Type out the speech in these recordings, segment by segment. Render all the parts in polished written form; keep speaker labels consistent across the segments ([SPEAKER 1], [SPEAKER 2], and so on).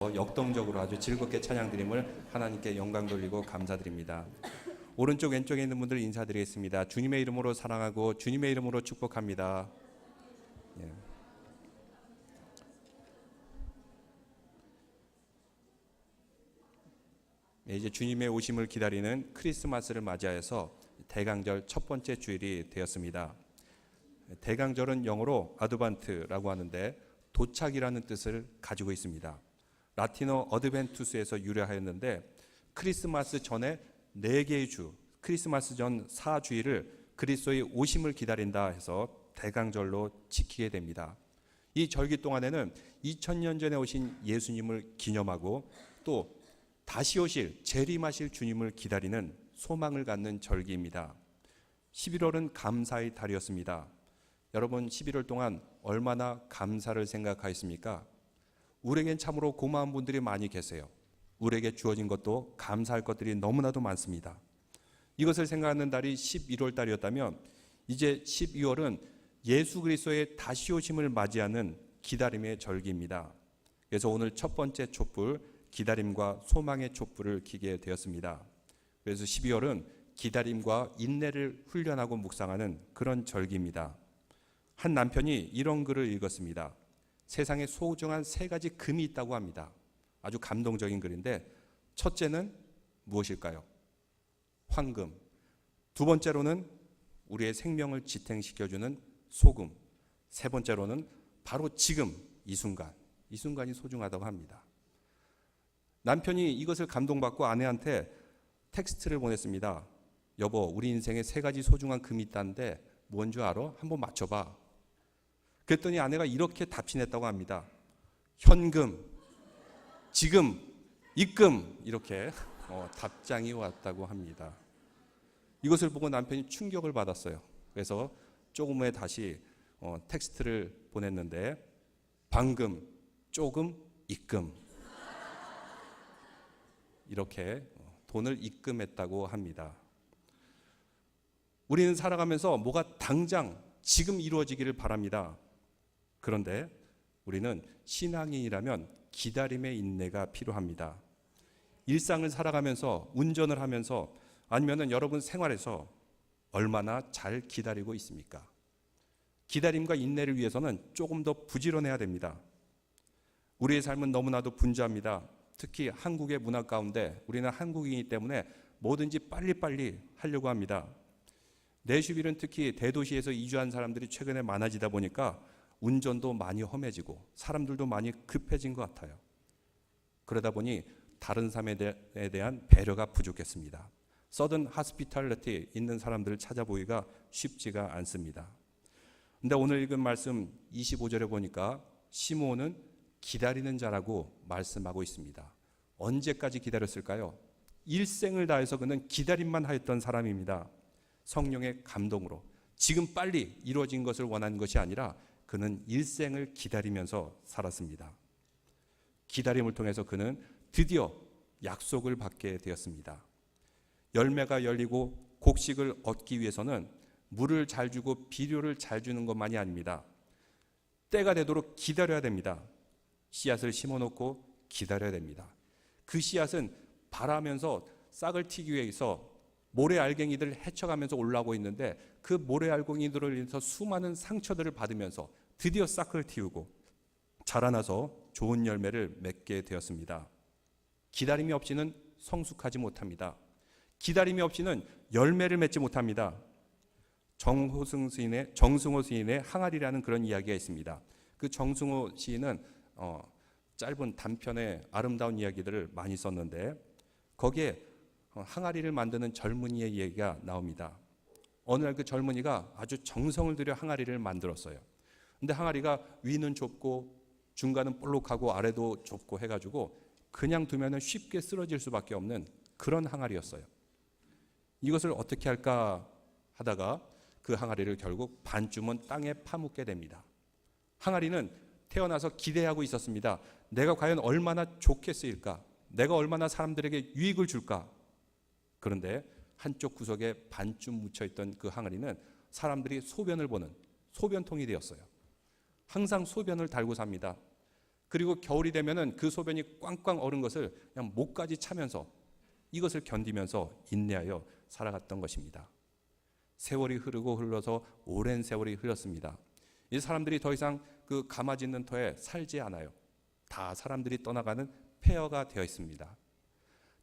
[SPEAKER 1] 역동적으로 아주 즐겁게 찬양드림을 하나님께 영광 돌리고 감사드립니다. 오른쪽 왼쪽에 있는 분들 인사드리겠습니다. 주님의 이름으로 사랑하고 주님의 이름으로 축복합니다. 이제 주님의 오심을 기다리는 크리스마스를 맞이하여서 대강절 첫 번째 주일이 되었습니다. 대강절은 영어로 아드반트라고 하는데 도착이라는 뜻을 가지고 있습니다. 라틴어 어드벤투스에서 유래하였는데 크리스마스 전에 4개의 주, 크리스마스 전 4주일을 그리스도의 오심을 기다린다 해서 대강절로 지키게 됩니다. 이 절기 동안에는 2000년 전에 오신 예수님을 기념하고 또 다시 오실 재림하실 주님을 기다리는 소망을 갖는 절기입니다. 11월은 감사의 달이었습니다. 여러분 11월 동안 얼마나 감사를 생각하였습니까? 우리에겐 참으로 고마운 분들이 많이 계세요. 우리에게 주어진 것도 감사할 것들이 너무나도 많습니다. 이것을 생각하는 달이 11월 달이었다면 이제 12월은 예수 그리스도의 다시 오심을 맞이하는 기다림의 절기입니다. 그래서 오늘 첫 번째 촛불, 기다림과 소망의 촛불을 켜게 되었습니다. 그래서 12월은 기다림과 인내를 훈련하고 묵상하는 그런 절기입니다. 한 남편이 이런 글을 읽었습니다. 세상에 소중한 3가지 금이 있다고 합니다. 아주 감동적인 글인데 첫째는 무엇일까요? 황금. 두 번째로는 우리의 생명을 지탱시켜주는 소금. 세 번째로는 바로 지금 이 순간이 소중하다고 합니다. 남편이 이것을 감동받고 아내한테 텍스트를 보냈습니다. 여보, 우리 인생에 3가지 소중한 금이 있다는데 뭔 줄 알아? 한번 맞춰봐. 그랬더니 아내가 이렇게 답신했다고 합니다. 현금, 지금, 입금 이렇게 답장이 왔다고 합니다. 이것을 보고 남편이 충격을 받았어요. 그래서 조금 후에 다시 텍스트를 보냈는데 방금, 조금, 입금 이렇게 돈을 입금했다고 합니다. 우리는 살아가면서 뭐가 당장 지금 이루어지기를 바랍니다. 그런데 우리는 신앙인이라면 기다림의 인내가 필요합니다. 일상을 살아가면서 운전을 하면서 아니면 여러분 생활에서 얼마나 잘 기다리고 있습니까? 기다림과 인내를 위해서는 조금 더 부지런해야 됩니다. 우리의 삶은 너무나도 분주합니다. 특히 한국의 문화 가운데 우리는 한국인이기 때문에 뭐든지 빨리빨리 하려고 합니다. 내슈빌은 특히 대도시에서 이주한 사람들이 최근에 많아지다 보니까 운전도 많이 험해지고 사람들도 많이 급해진 것 같아요. 그러다 보니 다른 사람에 대한 배려가 부족했습니다. 서든 하스피탈리티 있는 사람들을 찾아보기가 쉽지가 않습니다. 근데 오늘 읽은 말씀 25절에 보니까 시므온은 기다리는 자라고 말씀하고 있습니다. 언제까지 기다렸을까요? 일생을 다해서 그는 기다림만 하였던 사람입니다. 성령의 감동으로 지금 빨리 이루어진 것을 원한 것이 아니라 그는 일생을 기다리면서 살았습니다. 기다림을 통해서 그는 드디어 약속을 받게 되었습니다. 열매가 열리고 곡식을 얻기 위해서는 물을 잘 주고 비료를 잘 주는 것만이 아닙니다. 때가 되도록 기다려야 됩니다. 씨앗을 심어놓고 기다려야 됩니다. 그 씨앗은 발하면서 싹을 튀기 위해서 모래알갱이들을 헤쳐가면서 올라오고 있는데 그 모래알갱이들을 인해서 수많은 상처들을 받으면서 드디어 싹을 틔우고 자라나서 좋은 열매를 맺게 되었습니다. 기다림이 없이는 성숙하지 못합니다. 기다림이 없이는 열매를 맺지 못합니다. 정승호 시인의 항아리라는 그런 이야기가 있습니다. 그 정승호 시인은 짧은 단편의 아름다운 이야기들을 많이 썼는데 거기에 항아리를 만드는 젊은이의 얘기가 나옵니다. 어느 날 그 젊은이가 아주 정성을 들여 항아리를 만들었어요. 근데 항아리가 위는 좁고 중간은 볼록하고 아래도 좁고 해가지고 그냥 두면 쉽게 쓰러질 수밖에 없는 그런 항아리였어요. 이것을 어떻게 할까 하다가 그 항아리를 결국 반쯤은 땅에 파묻게 됩니다. 항아리는 태어나서 기대하고 있었습니다. 내가 과연 얼마나 좋게 쓰일까? 내가 얼마나 사람들에게 유익을 줄까? 그런데 한쪽 구석에 반쯤 묻혀있던 그 항아리는 사람들이 소변을 보는 소변통이 되었어요. 항상 소변을 달고 삽니다. 그리고 겨울이 되면은 그 소변이 꽝꽝 얼은 것을 그냥 목까지 차면서 이것을 견디면서 인내하여 살아갔던 것입니다. 세월이 흐르고 흘러서 오랜 세월이 흘렀습니다. 이 사람들이 더 이상 그 가마짓는 터에 살지 않아요. 다 사람들이 떠나가는 폐허가 되어 있습니다.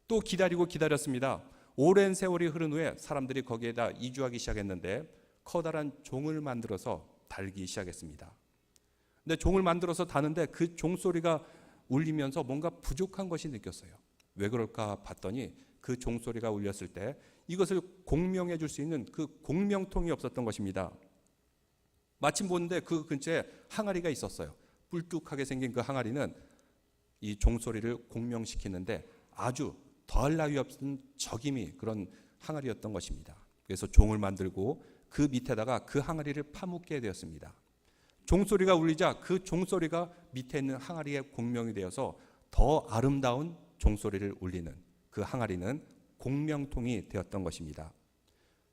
[SPEAKER 1] 또 기다리고 기다렸습니다. 오랜 세월이 흐른 후에 사람들이 거기에다 이주하기 시작했는데 커다란 종을 만들어서 달기 시작했습니다. 근데 종을 만들어서 다는데 그 종소리가 울리면서 뭔가 부족한 것이 느꼈어요. 왜 그럴까 봤더니 그 종소리가 울렸을 때 이것을 공명해 줄 수 있는 그 공명통이 없었던 것입니다. 마침 보는데 그 근처에 항아리가 있었어요. 뿔뚝하게 생긴 그 항아리는 이 종소리를 공명시키는데 아주 더할 나위 없는 적임이 그런 항아리였던 것입니다. 그래서 종을 만들고 그 밑에다가 그 항아리를 파묻게 되었습니다. 종소리가 울리자 그 종소리가 밑에 있는 항아리에 공명이 되어서 더 아름다운 종소리를 울리는 그 항아리는 공명통이 되었던 것입니다.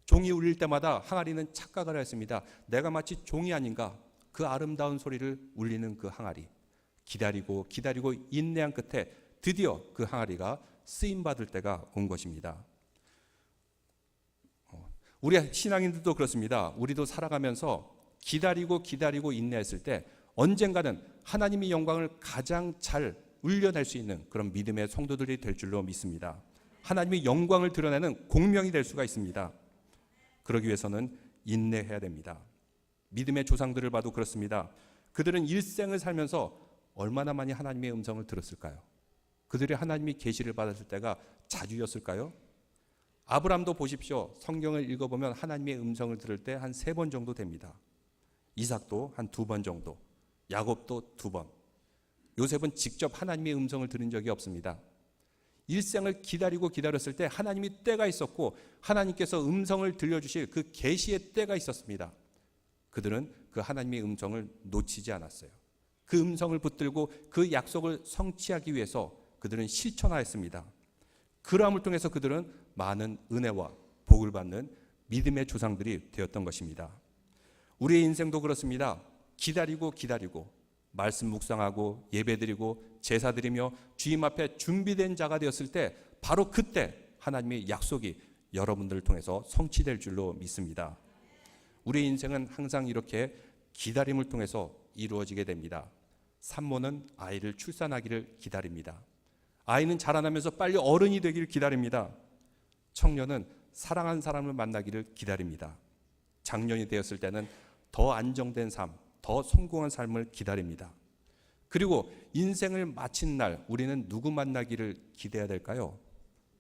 [SPEAKER 1] 종이 울릴 때마다 항아리는 착각을 했습니다. 내가 마치 종이 아닌가. 그 아름다운 소리를 울리는 그 항아리. 기다리고 기다리고 인내한 끝에 드디어 그 항아리가 쓰임받을 때가 온 것입니다. 우리 신앙인들도 그렇습니다. 우리도 살아가면서 기다리고 기다리고 인내했을 때 언젠가는 하나님의 영광을 가장 잘 울려낼 수 있는 그런 믿음의 성도들이 될 줄로 믿습니다. 하나님의 영광을 드러내는 공명이 될 수가 있습니다. 그러기 위해서는 인내해야 됩니다. 믿음의 조상들을 봐도 그렇습니다. 그들은 일생을 살면서 얼마나 많이 하나님의 음성을 들었을까요? 그들이 하나님의 계시를 받았을 때가 자주였을까요? 아브람도 보십시오. 성경을 읽어보면 하나님의 음성을 들을 때 한 3번 정도 됩니다. 이삭도 한 2번 정도, 야곱도 2번. 요셉은 직접 하나님의 음성을 들은 적이 없습니다. 일생을 기다리고 기다렸을 때 하나님이 때가 있었고 하나님께서 음성을 들려주실 그 계시의 때가 있었습니다. 그들은 그 하나님의 음성을 놓치지 않았어요. 그 음성을 붙들고 그 약속을 성취하기 위해서 그들은 실천하였습니다. 그러함을 통해서 그들은 많은 은혜와 복을 받는 믿음의 조상들이 되었던 것입니다. 우리의 인생도 그렇습니다. 기다리고 기다리고 말씀 묵상하고 예배드리고 제사드리며 주님 앞에 준비된 자가 되었을 때 바로 그때 하나님의 약속이 여러분들을 통해서 성취될 줄로 믿습니다. 우리의 인생은 항상 이렇게 기다림을 통해서 이루어지게 됩니다. 산모는 아이를 출산하기를 기다립니다. 아이는 자라나면서 빨리 어른이 되기를 기다립니다. 청년은 사랑한 사람을 만나기를 기다립니다. 장년이 되었을 때는 더 안정된 삶, 더 성공한 삶을 기다립니다. 그리고 인생을 마친 날 우리는 누구 만나기를 기대해야 될까요?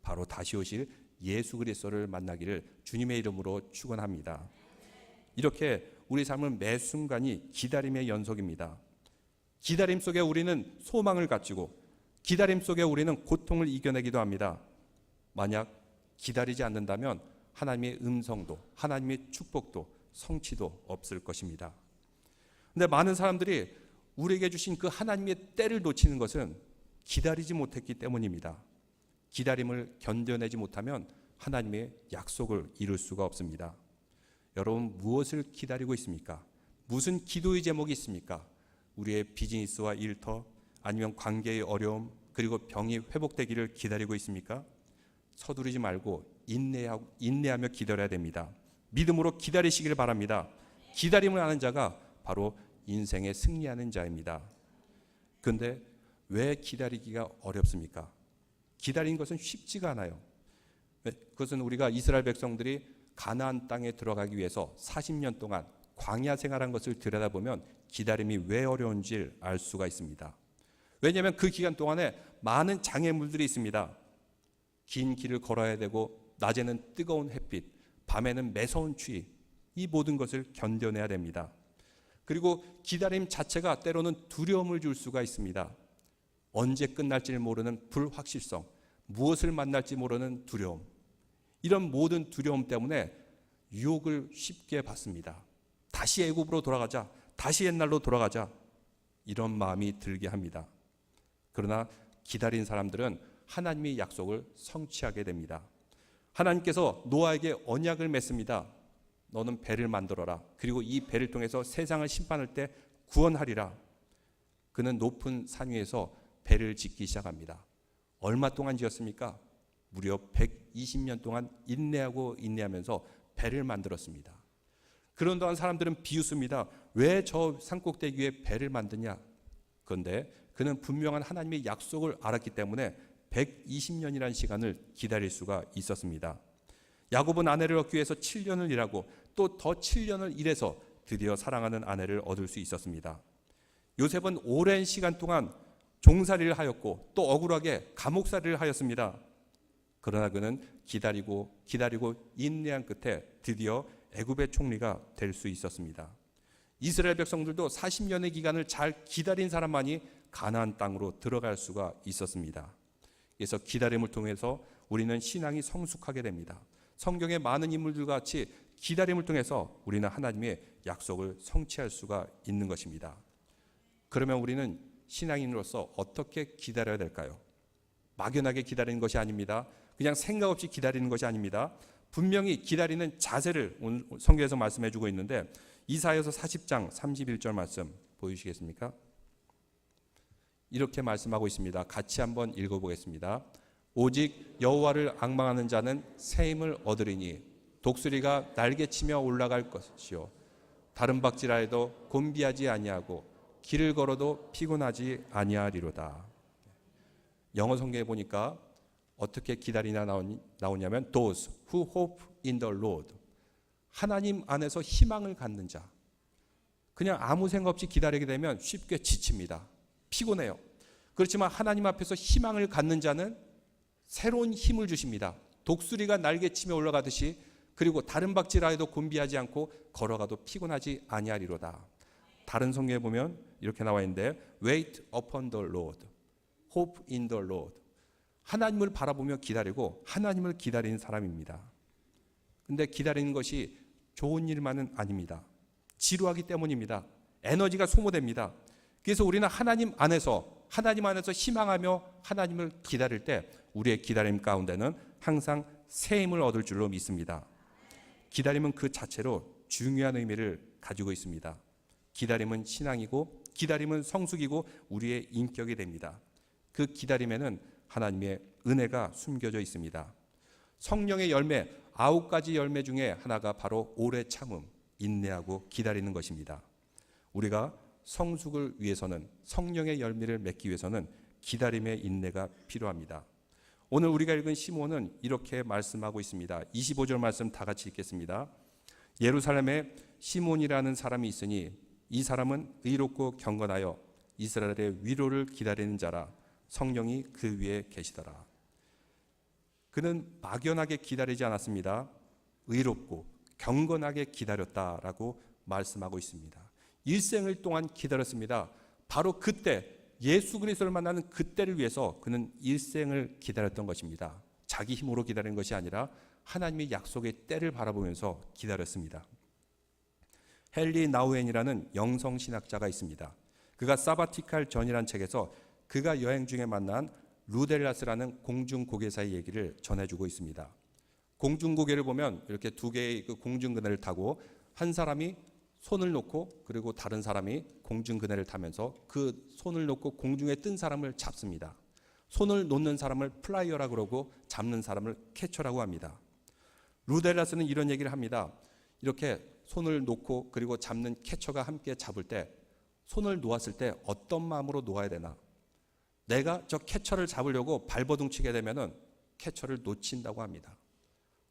[SPEAKER 1] 바로 다시 오실 예수 그리스도를 만나기를 주님의 이름으로 축원합니다. 이렇게 우리 삶은 매 순간이 기다림의 연속입니다. 기다림 속에 우리는 소망을 가지고 기다림 속에 우리는 고통을 이겨내기도 합니다. 만약 기다리지 않는다면 하나님의 음성도 하나님의 축복도 성취도 없을 것입니다. 근데 많은 사람들이 우리에게 주신 그 하나님의 때를 놓치는 것은 기다리지 못했기 때문입니다. 기다림을 견뎌내지 못하면 하나님의 약속을 이룰 수가 없습니다. 여러분 무엇을 기다리고 있습니까? 무슨 기도의 제목이 있습니까? 우리의 비즈니스와 일터 아니면 관계의 어려움 그리고 병이 회복되기를 기다리고 있습니까? 서두르지 말고 인내하며 기다려야 됩니다. 믿음으로 기다리시기를 바랍니다. 기다림을 하는 자가 바로 인생에 승리하는 자입니다. 그런데 왜 기다리기가 어렵습니까? 기다리는 것은 쉽지가 않아요. 그것은 우리가 이스라엘 백성들이 가나안 땅에 들어가기 위해서 40년 동안 광야 생활한 것을 들여다보면 기다림이 왜 어려운지를 알 수가 있습니다. 왜냐하면 그 기간 동안에 많은 장애물들이 있습니다. 긴 길을 걸어야 되고 낮에는 뜨거운 햇빛, 밤에는 매서운 추위, 이 모든 것을 견뎌내야 됩니다. 그리고 기다림 자체가 때로는 두려움을 줄 수가 있습니다. 언제 끝날지 모르는 불확실성, 무엇을 만날지 모르는 두려움, 이런 모든 두려움 때문에 유혹을 쉽게 받습니다. 다시 애굽으로 돌아가자, 다시 옛날로 돌아가자, 이런 마음이 들게 합니다. 그러나 기다린 사람들은 하나님의 약속을 성취하게 됩니다. 하나님께서 노아에게 언약을 맺습니다. 너는 배를 만들어라. 그리고 이 배를 통해서 세상을 심판할 때 구원하리라. 그는 높은 산 위에서 배를 짓기 시작합니다. 얼마 동안 지었습니까? 무려 120년 동안 인내하면서 배를 만들었습니다. 그런 동안 사람들은 비웃습니다. 왜 저 산꼭대기 위에 배를 만드냐? 그런데 그는 분명한 하나님의 약속을 알았기 때문에 120년이라는 시간을 기다릴 수가 있었습니다. 야곱은 아내를 얻기 위해서 7년을 일하고 또 더 7년을 일해서 드디어 사랑하는 아내를 얻을 수 있었습니다. 요셉은 오랜 시간 동안 종살이를 하였고 또 억울하게 감옥살이를 하였습니다. 그러나 그는 기다리고 인내한 끝에 드디어 애굽의 총리가 될 수 있었습니다. 이스라엘 백성들도 40년의 기간을 잘 기다린 사람만이 가나안 땅으로 들어갈 수가 있었습니다. 그래서 기다림을 통해서 우리는 신앙이 성숙하게 됩니다. 성경의 많은 인물들과 같이 기다림을 통해서 우리는 하나님의 약속을 성취할 수가 있는 것입니다. 그러면 우리는 신앙인으로서 어떻게 기다려야 될까요? 막연하게 기다리는 것이 아닙니다. 그냥 생각 없이 기다리는 것이 아닙니다. 분명히 기다리는 자세를 오늘 성경에서 말씀해 주고 있는데 이사야서 40장 31절 말씀 보이시겠습니까? 이렇게 말씀하고 있습니다. 같이 한번 읽어보겠습니다. 오직 여호와를 앙망하는 자는 새 힘을 얻으리니 독수리가 날개치며 올라갈 것이요 다른 박질하여도 곤비하지 아니하고 길을 걸어도 피곤하지 아니하리로다. 영어 성경에 보니까 어떻게 기다리나 나오냐면 those who hope in the Lord. 하나님 안에서 희망을 갖는 자. 그냥 아무 생각 없이 기다리게 되면 쉽게 지칩니다. 피곤해요. 그렇지만 하나님 앞에서 희망을 갖는 자는 새로운 힘을 주십니다. 독수리가 날개치며 올라가듯이 그리고 다른 박질하여도 곤비하지 않고 걸어가도 피곤하지 아니하리로다. 다른 성경에 보면 이렇게 나와 있는데 wait upon the Lord, hope in the Lord. 하나님을 바라보며 기다리고 하나님을 기다리는 사람입니다. 근데 기다리는 것이 좋은 일만은 아닙니다. 지루하기 때문입니다. 에너지가 소모됩니다. 그래서 우리는 하나님 안에서 희망하며 하나님을 기다릴 때 우리의 기다림 가운데는 항상 새 힘을 얻을 줄로 믿습니다. 기다림은 그 자체로 중요한 의미를 가지고 있습니다. 기다림은 신앙이고 기다림은 성숙이고 우리의 인격이 됩니다. 그 기다림에는 하나님의 은혜가 숨겨져 있습니다. 성령의 열매 9가지 열매 중에 하나가 바로 오래 참음, 인내하고 기다리는 것입니다. 우리가 성숙을 위해서는 성령의 열매를 맺기 위해서는 기다림의 인내가 필요합니다. 오늘 우리가 읽은 시몬은 이렇게 말씀하고 있습니다. 25절 말씀 다 같이 읽겠습니다. 예루살렘에 시몬이라는 사람이 있으니 이 사람은 의롭고 경건하여 이스라엘의 위로를 기다리는 자라. 성령이 그 위에 계시더라. 그는 막연하게 기다리지 않았습니다. 의롭고 경건하게 기다렸다라고 말씀하고 있습니다. 일생을 동안 기다렸습니다. 바로 그때 예수 그리스도를 만나는 그때를 위해서 그는 일생을 기다렸던 것입니다. 자기 힘으로 기다린 것이 아니라 하나님의 약속의 때를 바라보면서 기다렸습니다. 헨리 나우엔이라는 영성신학자가 있습니다. 그가 사바티칼 전이라는 책에서 그가 여행 중에 만난 루델라스라는 공중고개사의 얘기를 전해주고 있습니다. 공중고개를 보면 이렇게 두 개의 그 공중그네를 타고 한 사람이 손을 놓고 그리고 다른 사람이 공중그네를 타면서 그 손을 놓고 공중에 뜬 사람을 잡습니다. 손을 놓는 사람을 플라이어라고 그러고 잡는 사람을 캐쳐라고 합니다. 루델라스는 이런 얘기를 합니다. 이렇게 손을 놓고 그리고 잡는 캐쳐가 함께 잡을 때 손을 놓았을 때 어떤 마음으로 놓아야 되나? 내가 저 캐쳐를 잡으려고 발버둥 치게 되면은 캐쳐를 놓친다고 합니다.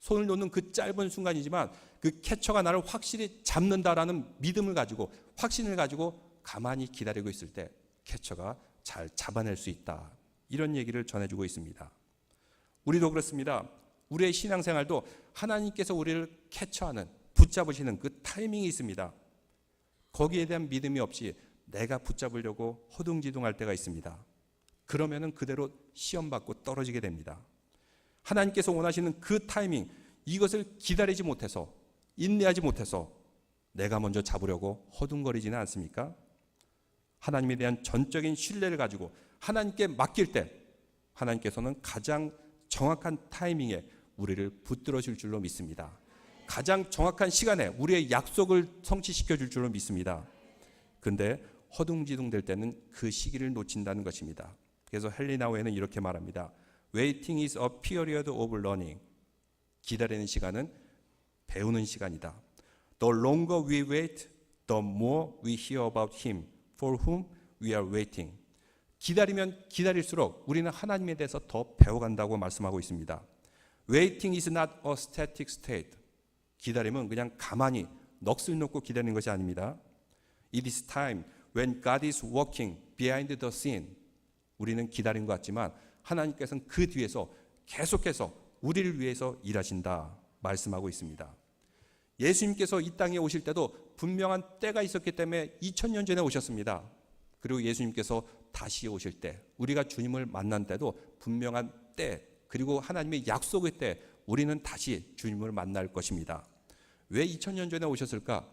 [SPEAKER 1] 손을 놓는 그 짧은 순간이지만 그 캐쳐가 나를 확실히 잡는다라는 믿음을 가지고 확신을 가지고 가만히 기다리고 있을 때 캐쳐가 잘 잡아낼 수 있다. 이런 얘기를 전해주고 있습니다. 우리도 그렇습니다. 우리의 신앙생활도 하나님께서 우리를 캐쳐하는 붙잡으시는 그 타이밍이 있습니다. 거기에 대한 믿음이 없이 내가 붙잡으려고 허둥지둥할 때가 있습니다. 그러면은 그대로 시험받고 떨어지게 됩니다. 하나님께서 원하시는 그 타이밍, 이것을 기다리지 못해서 인내하지 못해서 내가 먼저 잡으려고 허둥거리지는 않습니까? 하나님에 대한 전적인 신뢰를 가지고 하나님께 맡길 때 하나님께서는 가장 정확한 타이밍에 우리를 붙들어 줄 줄로 믿습니다. 가장 정확한 시간에 우리의 약속을 성취시켜 줄 줄로 믿습니다. 그런데 허둥지둥 될 때는 그 시기를 놓친다는 것입니다. 그래서 헬리나우에는 이렇게 말합니다. Waiting is a period of learning. 기다리는 시간은 배우는 시간이다. The longer we wait, the more we hear about him for whom we are waiting. 기다리면 기다릴수록 우리는 하나님에 대해서 더 배워간다고 말씀하고 있습니다. Waiting is not a static state. 기다림은 그냥 가만히 넋을 놓고 기다리는 것이 아닙니다. It is time when God is working behind the scene. 우리는 기다린 것 같지만 하나님께서는 그 뒤에서 계속해서 우리를 위해서 일하신다 말씀하고 있습니다. 예수님께서 이 땅에 오실 때도 분명한 때가 있었기 때문에 2000년 전에 오셨습니다. 그리고 예수님께서 다시 오실 때, 우리가 주님을 만난 때도 분명한 때, 그리고 하나님의 약속의 때 우리는 다시 주님을 만날 것입니다. 왜 2000년 전에 오셨을까?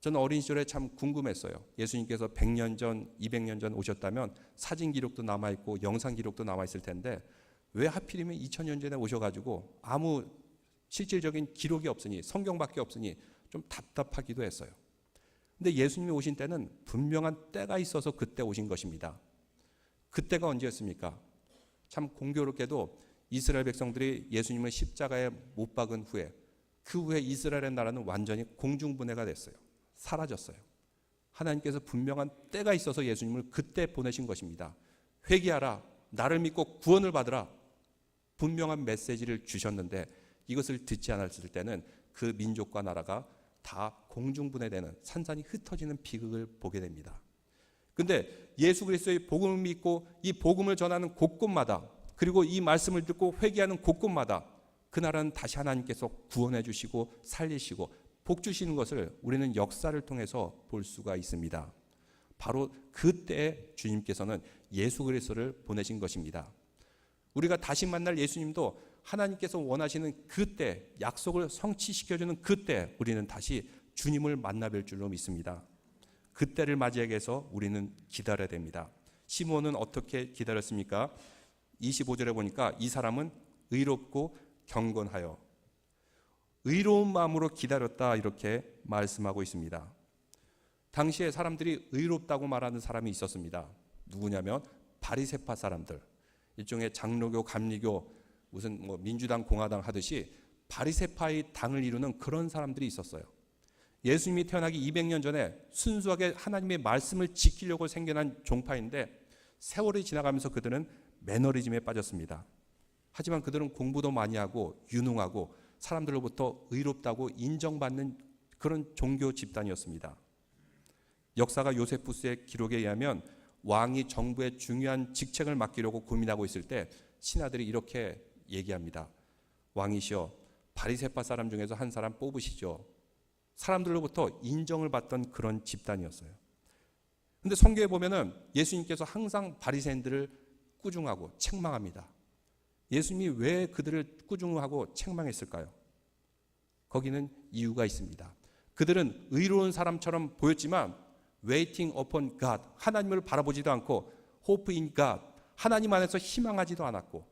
[SPEAKER 1] 저는 어린 시절에 참 궁금했어요. 예수님께서 100년 전, 200년 전 오셨다면 사진 기록도 남아있고 영상 기록도 남아있을 텐데 왜 하필이면 2000년 전에 오셔가지고 아무 실질적인 기록이 없으니, 성경밖에 없으니 좀 답답하기도 했어요. 근데 예수님이 오신 때는 분명한 때가 있어서 그때 오신 것입니다. 그때가 언제였습니까? 참 공교롭게도 이스라엘 백성들이 예수님을 십자가에 못 박은 후에, 그 후에 이스라엘의 나라는 완전히 공중분해가 됐어요. 사라졌어요. 하나님께서 분명한 때가 있어서 예수님을 그때 보내신 것입니다. 회개하라, 나를 믿고 구원을 받으라, 분명한 메시지를 주셨는데 이것을 듣지 않았을 때는 그 민족과 나라가 다 공중분해되는, 산산이 흩어지는 비극을 보게 됩니다. 근데 예수 그리스도의 복음을 믿고 이 복음을 전하는 곳곳마다, 그리고 이 말씀을 듣고 회개하는 곳곳마다 그 나라는 다시 하나님께서 구원해 주시고 살리시고 복 주시는 것을 우리는 역사를 통해서 볼 수가 있습니다. 바로 그때 주님께서는 예수 그리스도를 보내신 것입니다. 우리가 다시 만날 예수님도 하나님께서 원하시는 그때, 약속을 성취시켜주는 그때 우리는 다시 주님을 만나뵐 줄로 믿습니다. 그때를 맞이하기 위해서 우리는 기다려야 됩니다. 시몬은 어떻게 기다렸습니까? 25절에 보니까 이 사람은 의롭고 경건하여 의로운 마음으로 기다렸다, 이렇게 말씀하고 있습니다. 당시에 사람들이 의롭다고 말하는 사람이 있었습니다. 누구냐면 바리새파 사람들, 일종의 장로교, 감리교, 무슨 민주당, 공화당 하듯이 바리새파의 당을 이루는 그런 사람들이 있었어요. 예수님이 태어나기 200년 전에 순수하게 하나님의 말씀을 지키려고 생겨난 종파인데 세월이 지나가면서 그들은 매너리즘에 빠졌습니다. 하지만 그들은 공부도 많이 하고 유능하고 사람들로부터 의롭다고 인정받는 그런 종교 집단이었습니다. 역사가 요세푸스의 기록에 의하면 왕이 정부의 중요한 직책을 맡기려고 고민하고 있을 때 신하들이 이렇게 얘기합니다. 왕이시여, 바리새파 사람 중에서 한 사람 뽑으시죠. 사람들로부터 인정을 받던 그런 집단이었어요. 근데 성경에 보면은 예수님께서 항상 바리새인들을 꾸중하고 책망합니다. 예수님이 왜 그들을 꾸중하고 책망했을까요? 거기는 이유가 있습니다. 그들은 의로운 사람처럼 보였지만 waiting upon God, 하나님을 바라보지도 않고 hope in God, 하나님 안에서 희망하지도 않았고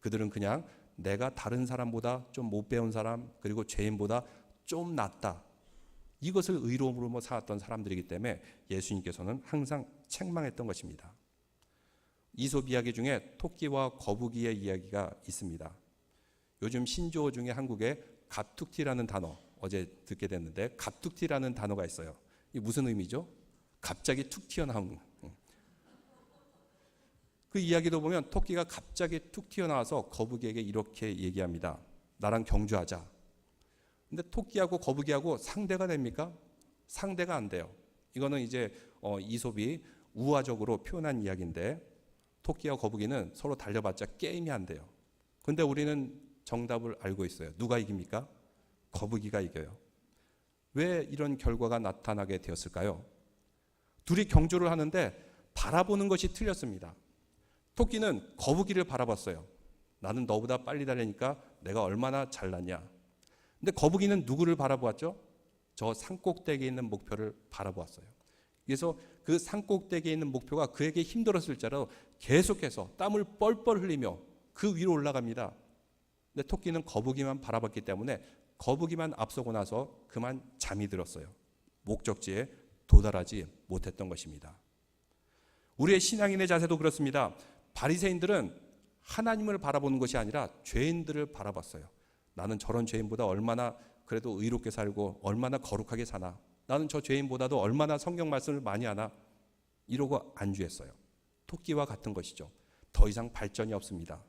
[SPEAKER 1] 그들은 그냥 내가 다른 사람보다 좀 못 배운 사람, 그리고 죄인보다 좀 낫다, 이것을 의로움으로 살았던 사람들이기 때문에 예수님께서는 항상 책망했던 것입니다. 이솝 이야기 중에 토끼와 거북이의 이야기가 있습니다. 요즘 신조어 중에 한국에 갑툭튀라는 단어, 어제 듣게 됐는데 갑툭튀라는 단어가 있어요. 이게 무슨 의미죠? 갑자기 툭 튀어나오는. 그 이야기도 보면 토끼가 갑자기 툭 튀어나와서 거북이에게 이렇게 얘기합니다. 나랑 경주하자. 근데 토끼하고 거북이하고 상대가 됩니까? 상대가 안 돼요. 이거는 이제 이솝이 우화적으로 표현한 이야기인데 토끼와 거북이는 서로 달려봤자 게임이 안 돼요. 근데 우리는 정답을 알고 있어요. 누가 이깁니까? 거북이가 이겨요. 왜 이런 결과가 나타나게 되었을까요? 둘이 경주를 하는데 바라보는 것이 틀렸습니다. 토끼는 거북이를 바라봤어요. 나는 너보다 빨리 달리니까 내가 얼마나 잘났냐. 근데 거북이는 누구를 바라보았죠? 저 산꼭대기에 있는 목표를 바라보았어요. 그래서 그 산꼭대기에 있는 목표가 그에게 힘들었을지라도 계속해서 땀을 뻘뻘 흘리며 그 위로 올라갑니다. 근데 토끼는 거북이만 바라봤기 때문에 거북이만 앞서고 나서 그만 잠이 들었어요. 목적지에 도달하지 못했던 것입니다. 우리의 신앙인의 자세도 그렇습니다. 바리새인들은 하나님을 바라보는 것이 아니라 죄인들을 바라봤어요. 나는 저런 죄인보다 얼마나 그래도 의롭게 살고 얼마나 거룩하게 사나, 나는 저 죄인보다도 얼마나 성경 말씀을 많이 하나, 이러고 안주했어요. 토끼와 같은 것이죠. 더 이상 발전이 없습니다.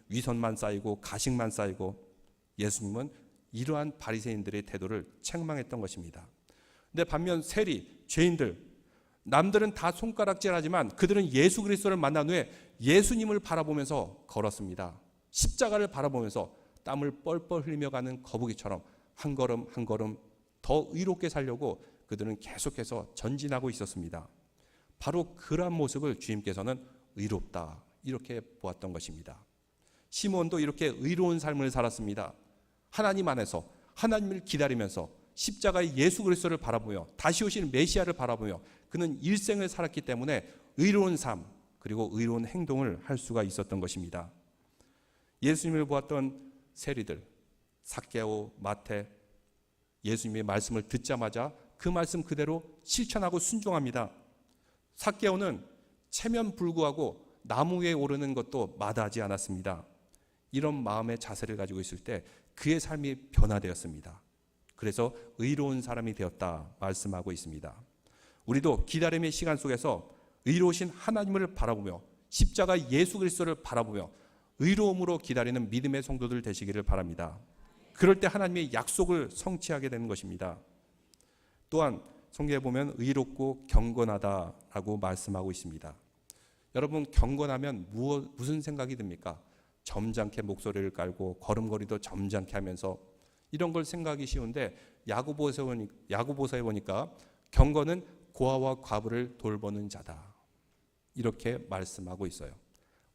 [SPEAKER 1] 위선만 쌓이고 가식만 쌓이고, 예수님은 이러한 바리새인들의 태도를 책망했던 것입니다. 근데 반면 세리, 죄인들, 남들은 다 손가락질하지만 그들은 예수 그리스도를 만난 후에 예수님을 바라보면서 걸었습니다. 십자가를 바라보면서 땀을 뻘뻘 흘리며 가는 거북이처럼 한 걸음 한 걸음 더 의롭게 살려고 그들은 계속해서 전진하고 있었습니다. 바로 그러한 모습을 주님께서는 의롭다, 이렇게 보았던 것입니다. 시몬도 이렇게 의로운 삶을 살았습니다. 하나님 안에서 하나님을 기다리면서 십자가의 예수 그리스도를 바라보며 다시 오실 메시아를 바라보며 그는 일생을 살았기 때문에 의로운 삶, 그리고 의로운 행동을 할 수가 있었던 것입니다. 예수님을 보았던 세리들, 삭개오, 마태, 예수님의 말씀을 듣자마자 그 말씀 그대로 실천하고 순종합니다. 삭개오는 체면 불구하고 나무 위에 오르는 것도 마다하지 않았습니다. 이런 마음의 자세를 가지고 있을 때 그의 삶이 변화되었습니다. 그래서 의로운 사람이 되었다 말씀하고 있습니다. 우리도 기다림의 시간 속에서 의로우신 하나님을 바라보며 십자가 예수 그리스도를 바라보며 의로움으로 기다리는 믿음의 성도들 되시기를 바랍니다. 그럴 때 하나님의 약속을 성취하게 되는 것입니다. 또한 성경에 보면 의롭고 경건하다라고 말씀하고 있습니다. 여러분, 경건하면 무슨 생각이 듭니까? 점잖게 목소리를 깔고 걸음걸이도 점잖게 하면서, 이런 걸 생각이 쉬운데 야고보서에 보니까 경건은 고아와 과부를 돌보는 자다, 이렇게 말씀하고 있어요.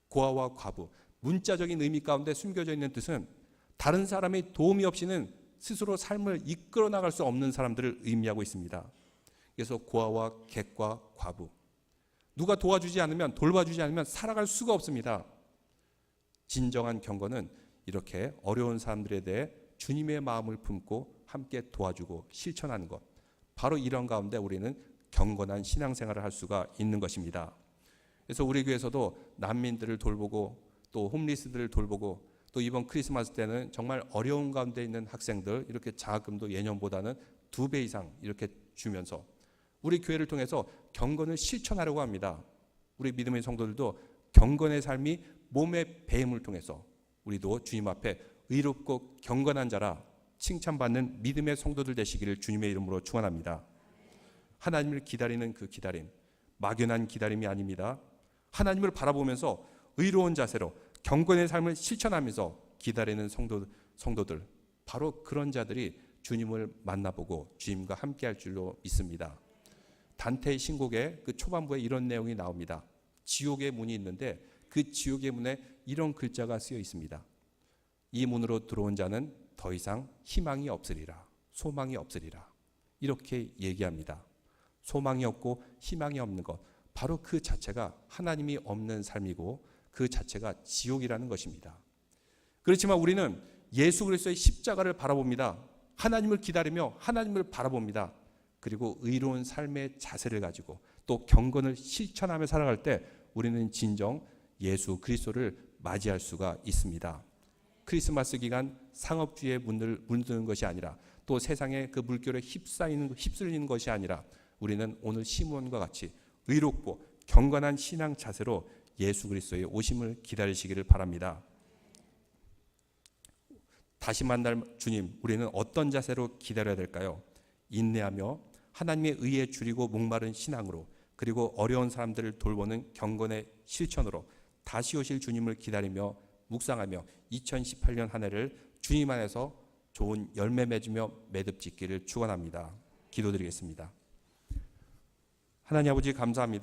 [SPEAKER 1] 고아와 과부, 문자적인 의미 가운데 숨겨져 있는 뜻은 다른 사람의 도움이 없이는 스스로 삶을 이끌어 나갈 수 없는 사람들을 의미하고 있습니다. 그래서 고아와 객과 과부, 누가 도와주지 않으면, 돌봐주지 않으면 살아갈 수가 없습니다. 진정한 경건은 이렇게 어려운 사람들에 대해 주님의 마음을 품고 함께 도와주고 실천하는 것, 바로 이런 가운데 우리는 경건한 신앙생활을 할 수가 있는 것입니다. 그래서 우리 교회에서도 난민들을 돌보고 또 홈리스들을 돌보고, 또 이번 크리스마스 때는 정말 어려운 가운데 있는 학생들 이렇게 장학금도 예년보다는 2배 이상 이렇게 주면서 우리 교회를 통해서 경건을 실천하려고 합니다. 우리 믿음의 성도들도 경건의 삶이 몸의 배임을 통해서 우리도 주님 앞에 의롭고 경건한 자라 칭찬받는 믿음의 성도들 되시기를 주님의 이름으로 축원합니다. 하나님을 기다리는 그 기다림, 막연한 기다림이 아닙니다. 하나님을 바라보면서 의로운 자세로 경건의 삶을 실천하면서 기다리는 성도들, 바로 그런 자들이 주님을 만나보고 주님과 함께할 줄로 믿습니다. 단테의 신곡의 그 초반부에 이런 내용이 나옵니다. 지옥의 문이 있는데 그 지옥의 문에 이런 글자가 쓰여 있습니다. 이 문으로 들어온 자는 더 이상 희망이 없으리라, 소망이 없으리라, 이렇게 얘기합니다. 소망이 없고 희망이 없는 것, 바로 그 자체가 하나님이 없는 삶이고 그 자체가 지옥이라는 것입니다. 그렇지만 우리는 예수 그리스도의 십자가를 바라봅니다. 하나님을 기다리며 하나님을 바라봅니다. 그리고 의로운 삶의 자세를 가지고 또 경건을 실천하며 살아갈 때 우리는 진정 예수 그리스도를 맞이할 수가 있습니다. 크리스마스 기간 상업주의에 물드는 것이 아니라, 또 세상의 그 물결에 휩쓸리는 것이 아니라, 우리는 오늘 시므온과 같이 의롭고 경건한 신앙 자세로 예수 그리스도의 오심을 기다리시기를 바랍니다. 다시 만날 주님, 우리는 어떤 자세로 기다려야 될까요? 인내하며 하나님의 의에 줄이고 목마른 신앙으로, 그리고 어려운 사람들을 돌보는 경건의 실천으로 다시 오실 주님을 기다리며 묵상하며 2018년 한 해를 주님 안에서 좋은 열매 맺으며 매듭짓기를 축원합니다. 기도드리겠습니다. 하나님 아버지, 감사합니다.